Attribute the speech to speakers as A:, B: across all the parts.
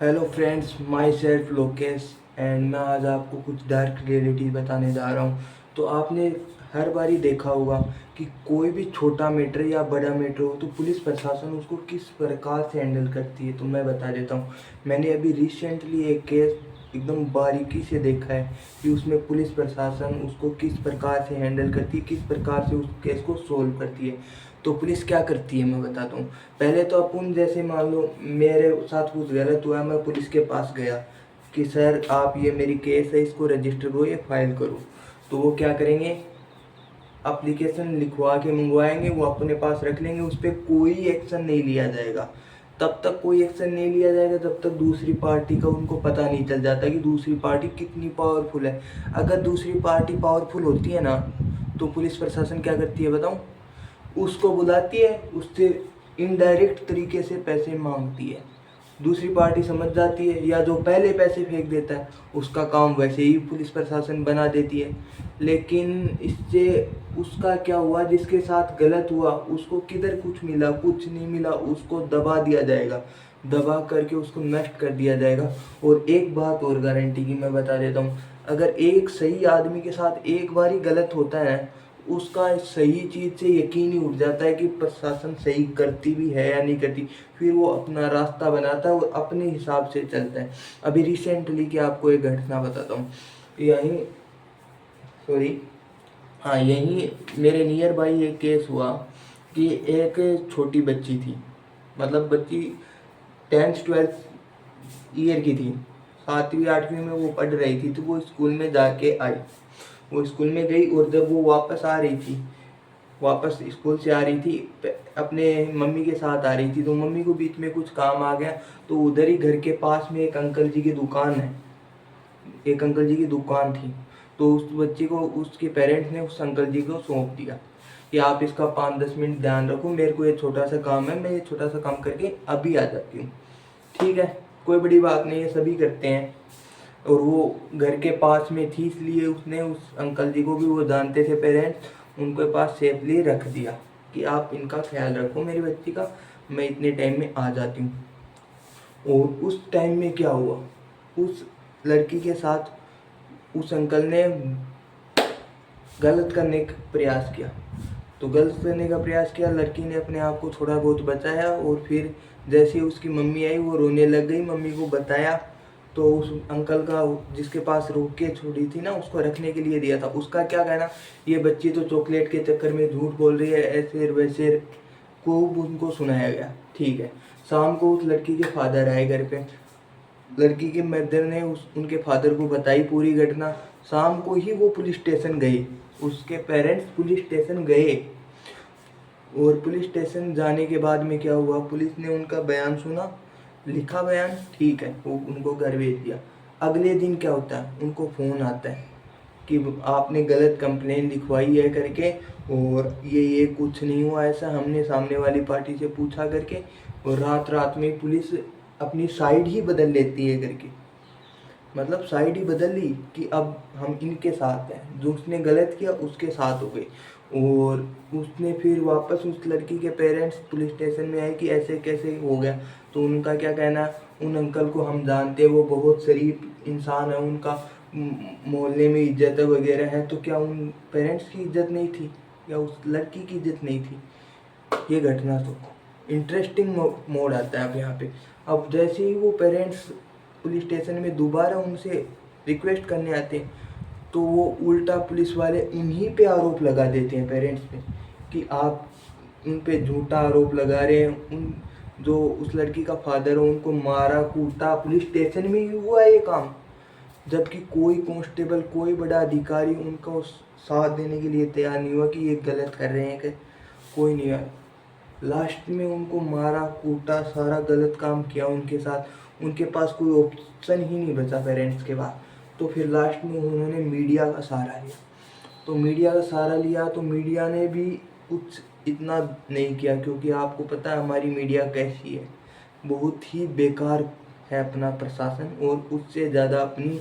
A: Hello friends, my self Lokesh and मैं आज आपको कुछ डार्क रियलिटी बताने जा रहा हूँ। तो आपने हर बारी देखा होगा कि कोई भी छोटा मैटर या बड़ा मैटर हो तो पुलिस प्रशासन उसको किस प्रकार से हैंडल करती है। तो मैं बता देता हूँ। मैंने अभी रिसेंटली एक केस एकदम बारीकी से देखा है कि उसमें पुलिस प्रशासन उसको किस प्रकार से हैंडल करती है, किस प्रकार से उस केस को सोल्व करती है। तो पुलिस क्या करती है मैं बताता हूँ। पहले तो अपन जैसे मान लो मेरे साथ कुछ गलत हुआ, मैं पुलिस के पास गया कि सर आप ये मेरी केस है, इसको रजिस्टर करो, ये फाइल करो। तो वो क्या करेंगे, एप्लीकेशन लिखवा के मंगवाएंगे, वो अपने पास रख लेंगे, उस पर कोई एक्शन नहीं लिया जाएगा। तब तक कोई एक्शन नहीं लिया जाएगा जब तक दूसरी पार्टी का उनको पता नहीं चल जाता कि दूसरी पार्टी कितनी पावरफुल है। अगर दूसरी पार्टी पावरफुल होती है ना, तो पुलिस प्रशासन क्या करती है बताऊं, उसको बुलाती है, उससे इनडायरेक्ट तरीके से पैसे मांगती है। दूसरी पार्टी समझ जाती है या जो पहले पैसे फेंक देता है उसका काम वैसे ही पुलिस प्रशासन बना देती है। लेकिन इससे उसका क्या हुआ, जिसके साथ गलत हुआ उसको किधर कुछ मिला, कुछ नहीं मिला, उसको दबा दिया जाएगा, दबा करके उसको नष्ट कर दिया जाएगा। और एक बात और गारंटी की मैं बता देता हूँ, अगर एक सही आदमी के साथ एक बार ही गलत होता है, उसका सही चीज़ से यकीन ही उठ जाता है कि प्रशासन सही करती भी है या नहीं करती। फिर वो अपना रास्ता बनाता है और अपने हिसाब से चलता है। अभी रिसेंटली की आपको एक घटना बताता हूँ। यहीं सॉरी हाँ, यहीं मेरे नियर बाई एक केस हुआ कि एक छोटी बच्ची थी, मतलब बच्ची 10th-12th ईयर की थी, 7वीं 8वीं में वो पढ़ रही थी। तो वो स्कूल में जाके आई, वो स्कूल में गई और जब वो वापस आ रही थी, वापस स्कूल से आ रही थी, अपने मम्मी के साथ आ रही थी, तो मम्मी को बीच में कुछ काम आ गया। तो उधर ही घर के पास में एक अंकल जी की दुकान है, एक अंकल जी की दुकान थी। तो उस बच्ची को उसके पेरेंट्स ने उस अंकल जी को सौंप दिया कि आप इसका 5-10 मिनट ध्यान रखो, मेरे को ये छोटा सा काम है, मैं ये छोटा सा काम करके अभी आ जाती हूँ। ठीक है, कोई बड़ी बात नहीं है, सभी करते हैं। और वो घर के पास में थी, इसलिए उसने उस अंकल जी को भी, वो जानते थे पेरेंट्स, उनके पास सेफली रख दिया कि आप इनका ख्याल रखो मेरी बच्ची का, मैं इतने टाइम में आ जाती हूँ। और उस टाइम में क्या हुआ, उस लड़की के साथ उस अंकल ने गलत करने का प्रयास किया। तो गलत करने का प्रयास किया, लड़की ने अपने आप को थोड़ा बहुत बचाया और फिर जैसे ही उसकी मम्मी आई वो रोने लग गई। मम्मी को बताया तो उस अंकल का, जिसके पास रोक के छोड़ी थी ना, उसको रखने के लिए दिया था, उसका क्या कहना, ये बच्ची तो चॉकलेट के चक्कर में झूठ बोल रही है, ऐसे वैसे खूब उनको सुनाया गया। ठीक है, शाम को उस लड़की के फादर आए घर पे, लड़की के मदर ने उनके फादर को बताई पूरी घटना। शाम को ही वो पुलिस स्टेशन गए, उसके पेरेंट्स पुलिस स्टेशन गए। और पुलिस स्टेशन जाने के बाद में क्या हुआ, पुलिस ने उनका बयान सुना, लिखा बयान, ठीक है, वो उनको घर भेज दिया। अगले दिन क्या होता है, उनको फ़ोन आता है कि आपने गलत कंप्लेन लिखवाई है करके, और ये कुछ नहीं हुआ ऐसा, हमने सामने वाली पार्टी से पूछा करके। और रात रात में पुलिस अपनी साइड ही बदल लेती है करके, मतलब साइड ही बदल ली कि अब हम इनके साथ हैं, जो उसने गलत किया उसके साथ हो गई। और उसने फिर वापस, उस लड़की के पेरेंट्स पुलिस स्टेशन में आए कि ऐसे कैसे हो गया। तो उनका क्या कहना, उन अंकल को हम जानते हैं, वो बहुत शरीफ इंसान है, उनका मोहल्ले में इज्जत वगैरह है। तो क्या उन पेरेंट्स की इज्जत नहीं थी या उस लड़की की इज्जत नहीं थी। ये घटना तो इंटरेस्टिंग मोड आता है अब यहाँ पे। अब जैसे ही वो पेरेंट्स पुलिस स्टेशन में दोबारा उनसे रिक्वेस्ट करने आते हैं, तो वो उल्टा पुलिस वाले उन्हीं पे आरोप लगा देते हैं पेरेंट्स पे कि आप उन पे झूठा आरोप लगा रहे हैं। उन जो उस लड़की का फादर है उनको मारा कूटा, पुलिस स्टेशन में ही हुआ ये काम, जबकि कोई कांस्टेबल, कोई बड़ा अधिकारी उनका साथ देने के लिए तैयार नहीं हुआ कि ये गलत कर रहे हैं, कि कोई नहीं आया। लास्ट में उनको मारा कूटा, सारा गलत काम किया उनके साथ, उनके पास कोई ऑप्शन ही नहीं बचा पेरेंट्स के पास। तो फिर लास्ट में उन्होंने मीडिया का सहारा लिया। तो मीडिया का सहारा लिया तो मीडिया ने भी कुछ इतना नहीं किया, क्योंकि आपको पता है हमारी मीडिया कैसी है, बहुत ही बेकार है अपना प्रशासन। और उससे ज़्यादा अपनी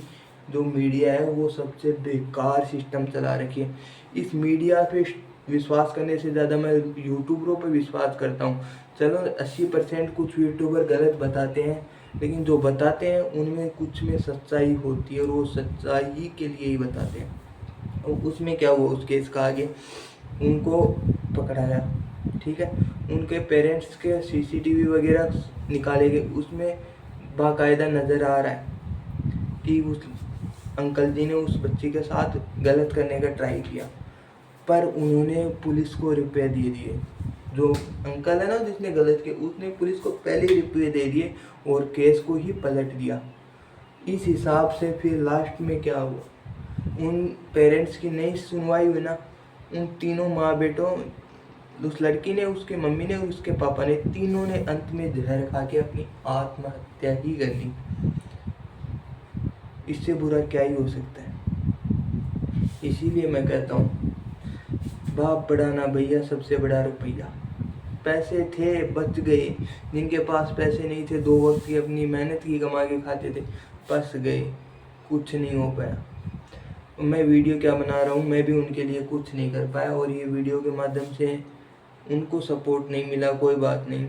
A: जो मीडिया है वो सबसे बेकार सिस्टम चला रखी है। इस मीडिया पे विश्वास करने से ज़्यादा मैं यूट्यूबरों पे विश्वास करता हूँ। चलो 80% कुछ यूट्यूबर गलत बताते हैं, लेकिन जो बताते हैं उनमें कुछ में सच्चाई होती है और वो सच्चाई के लिए ही बताते हैं। और उसमें क्या हुआ, उस केस का आगे उनको पकड़ाया, ठीक है, उनके पेरेंट्स के सीसीटीवी वगैरह निकाले गए, उसमें बाकायदा नज़र आ रहा है कि उस अंकल जी ने उस बच्ची के साथ गलत करने का ट्राई किया, पर उन्होंने पुलिस को रुपए दे दिए। जो अंकल है ना जिसने गलत किया, उसने पुलिस को पहले ही रुपये दे दिए और केस को ही पलट दिया। इस हिसाब से फिर लास्ट में क्या हुआ, उन पेरेंट्स की नहीं सुनवाई हुई ना, उन तीनों माँ बेटों, उस लड़की ने, उसके मम्मी ने, उसके पापा ने, तीनों ने अंत में जहर खा के अपनी आत्महत्या ही कर ली। इससे बुरा क्या ही हो सकता है। इसीलिए मैं कहता हूँ, बाप बड़ा ना भैया, सबसे बड़ा रुपया। पैसे थे बच गए, जिनके पास पैसे नहीं थे 2 वक्त की अपनी मेहनत की कमा के खाते थे, फंस गए, कुछ नहीं हो पाया। मैं वीडियो क्या बना रहा हूँ, मैं भी उनके लिए कुछ नहीं कर पाया, और ये वीडियो के माध्यम से उनको सपोर्ट नहीं मिला, कोई बात नहीं,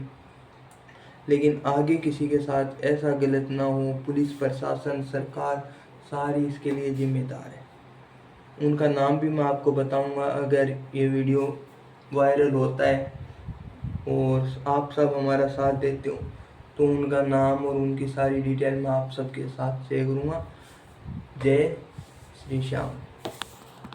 A: लेकिन आगे किसी के साथ ऐसा गलत ना हो। पुलिस प्रशासन, सरकार सारी इसके लिए जिम्मेदार है। उनका नाम भी मैं आपको बताऊंगा अगर ये वीडियो वायरल होता है और आप सब हमारा साथ देते हो, तो उनका नाम और उनकी सारी डिटेल मैं आप सबके साथ शेयर करूँगा। जय श्री श्याम।